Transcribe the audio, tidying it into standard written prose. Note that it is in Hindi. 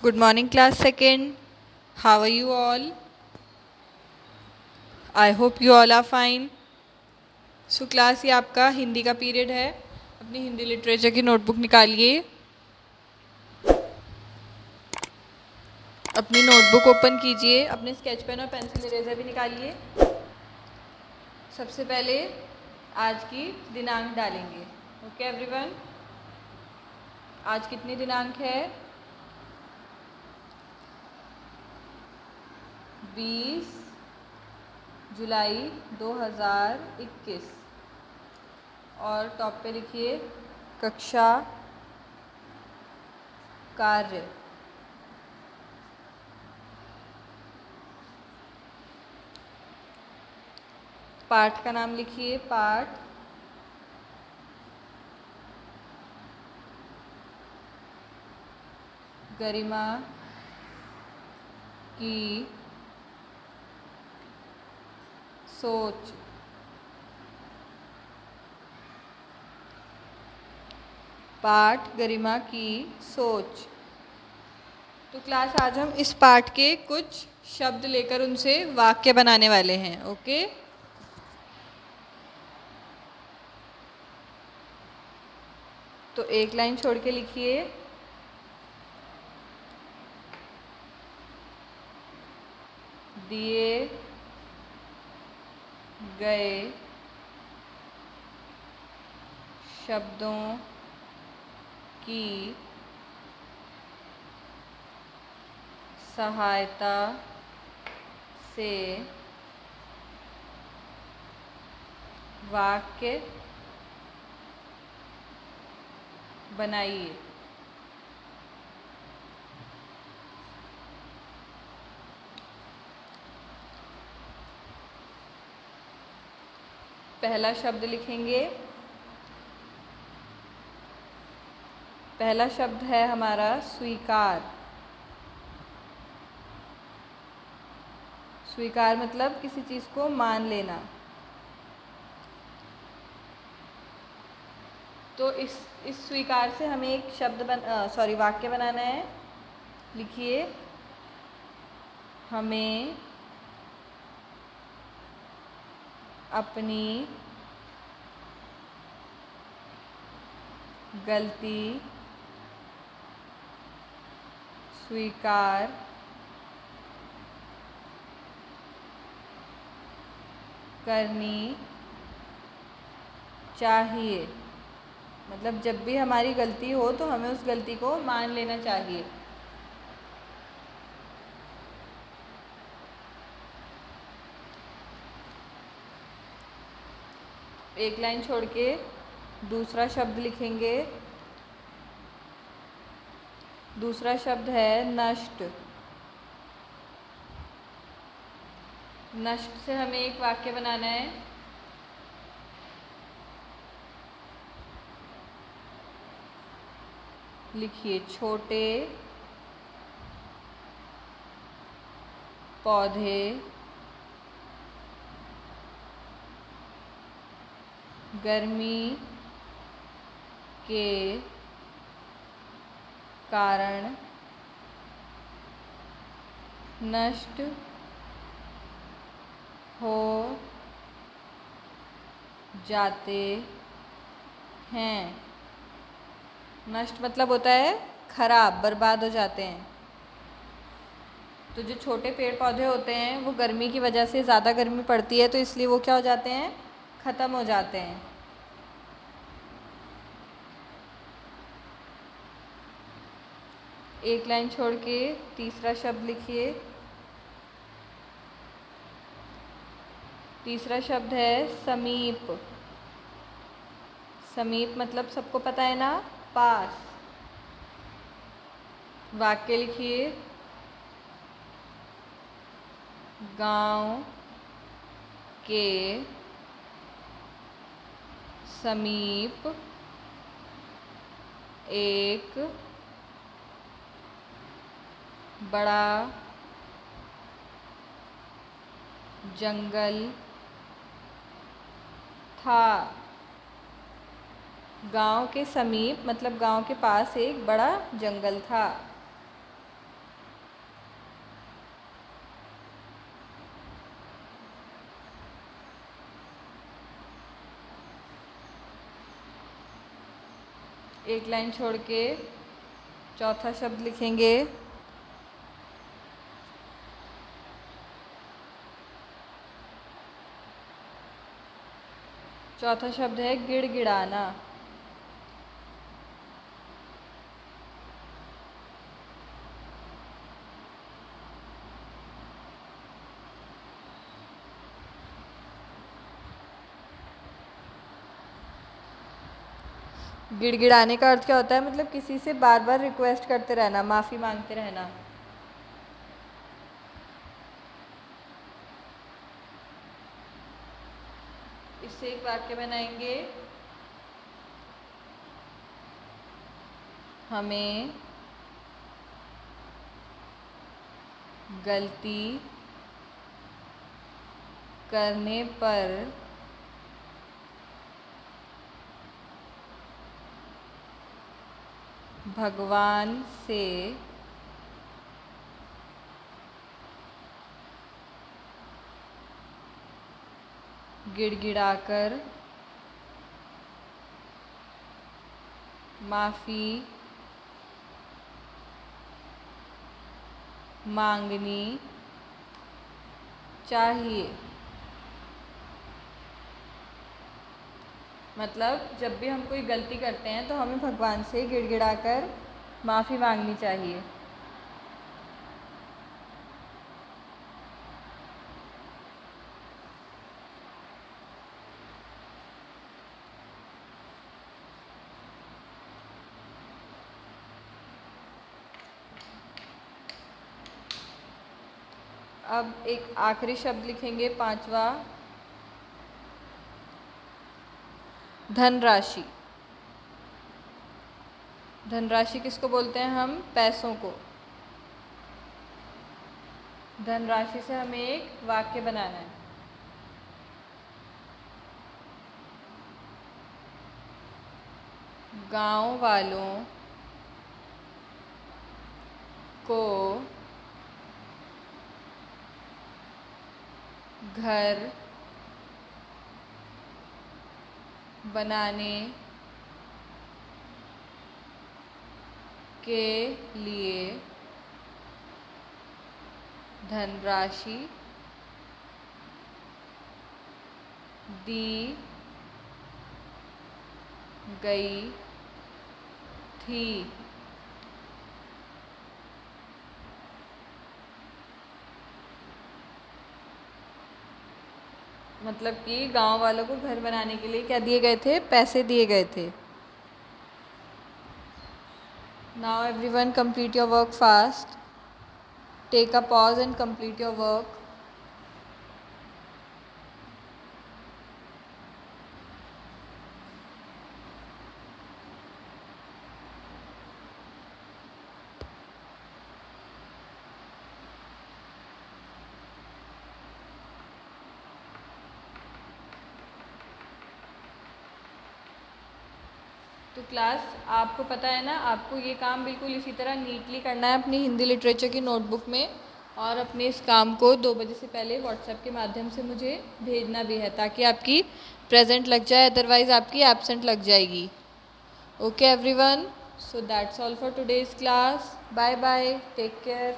Good morning, class second. How are you all? I hope you all are fine. So class, ये आपका हिंदी का पीरियड है. अपनी हिंदी लिटरेचर की नोटबुक निकालिए. अपनी नोटबुक ओपन कीजिए. अपने स्केच पेन और पेंसिल इरेजर भी निकालिए. सबसे पहले आज की दिनांक डालेंगे. Okay everyone. आज कितनी दिनांक है? 20 जुलाई 2021. और टॉप पे लिखिए कक्षा कार्य. पाठ का नाम लिखिए. पाठ गरिमा की सोच. पाठ गरिमा की सोच. तो क्लास, आज हम इस पाठ के कुछ शब्द लेकर उनसे वाक्य बनाने वाले हैं. ओके. तो एक लाइन छोड़ के लिखिए. दिए गए शब्दों की सहायता से वाक्य बनाइए. पहला शब्द लिखेंगे. पहला शब्द है हमारा स्वीकार. स्वीकार मतलब किसी चीज़ को मान लेना. तो इस स्वीकार से हमें एक वाक्य बनाना है. लिखिए. हमें अपनी गलती स्वीकार करनी चाहिए. मतलब जब भी हमारी गलती हो तो हमें उस गलती को मान लेना चाहिए. एक लाइन छोड़ के दूसरा शब्द लिखेंगे. दूसरा शब्द है नष्ट. नष्ट से हमें एक वाक्य बनाना है. लिखिए. छोटे पौधे गर्मी के कारण नष्ट हो जाते हैं. नष्ट मतलब होता है खराब, बर्बाद हो जाते हैं. तो जो छोटे पेड़ पौधे होते हैं वो गर्मी की वजह से, ज़्यादा गर्मी पड़ती है तो इसलिए वो क्या हो जाते हैं? ख़त्म हो जाते हैं. एक लाइन छोड़ के तीसरा शब्द लिखिए. तीसरा शब्द है समीप. समीप मतलब सबको पता है ना, पास. वाक्य लिखिए. गांव के समीप एक बड़ा जंगल था. गांव के समीप मतलब गांव के पास एक बड़ा जंगल था. एक लाइन छोड़ के चौथा शब्द लिखेंगे। चौथा शब्द है गिड़गिड़ाना। गिड़गिड़ाने का अर्थ क्या होता है? मतलब किसी से बार बार रिक्वेस्ट करते रहना, माफ़ी मांगते रहना। इससे एक वाक्य बनाएंगे। हमें गलती करने पर भगवान से गिड़गिड़ाकर माफ़ी मांगनी चाहिए। मतलब जब भी हम कोई गलती करते हैं तो हमें भगवान से गिड़गिड़ाकर माफ़ी मांगनी चाहिए। अब एक आखिरी शब्द लिखेंगे, पांचवा, धनराशि। धनराशि किसको बोलते हैं हम? पैसों को। धनराशि से हमें एक वाक्य बनाना है। गांव वालों को घर बनाने के लिए धनराशि दी गई थी। मतलब कि गांव वालों को घर बनाने के लिए क्या दिए गए थे? पैसे दिए गए थे। Now everyone complete your work fast. Take a pause and complete your work. तो क्लास, आपको पता है ना, आपको ये काम बिल्कुल इसी तरह नीटली करना है अपनी हिंदी लिटरेचर की नोटबुक में, और अपने इस काम को 2 बजे से पहले व्हाट्सएप के माध्यम से मुझे भेजना भी है, ताकि आपकी प्रेजेंट लग जाए, अदरवाइज़ आपकी एब्सेंट लग जाएगी। Okay everyone, so that's all for today's class. Bye bye, take care.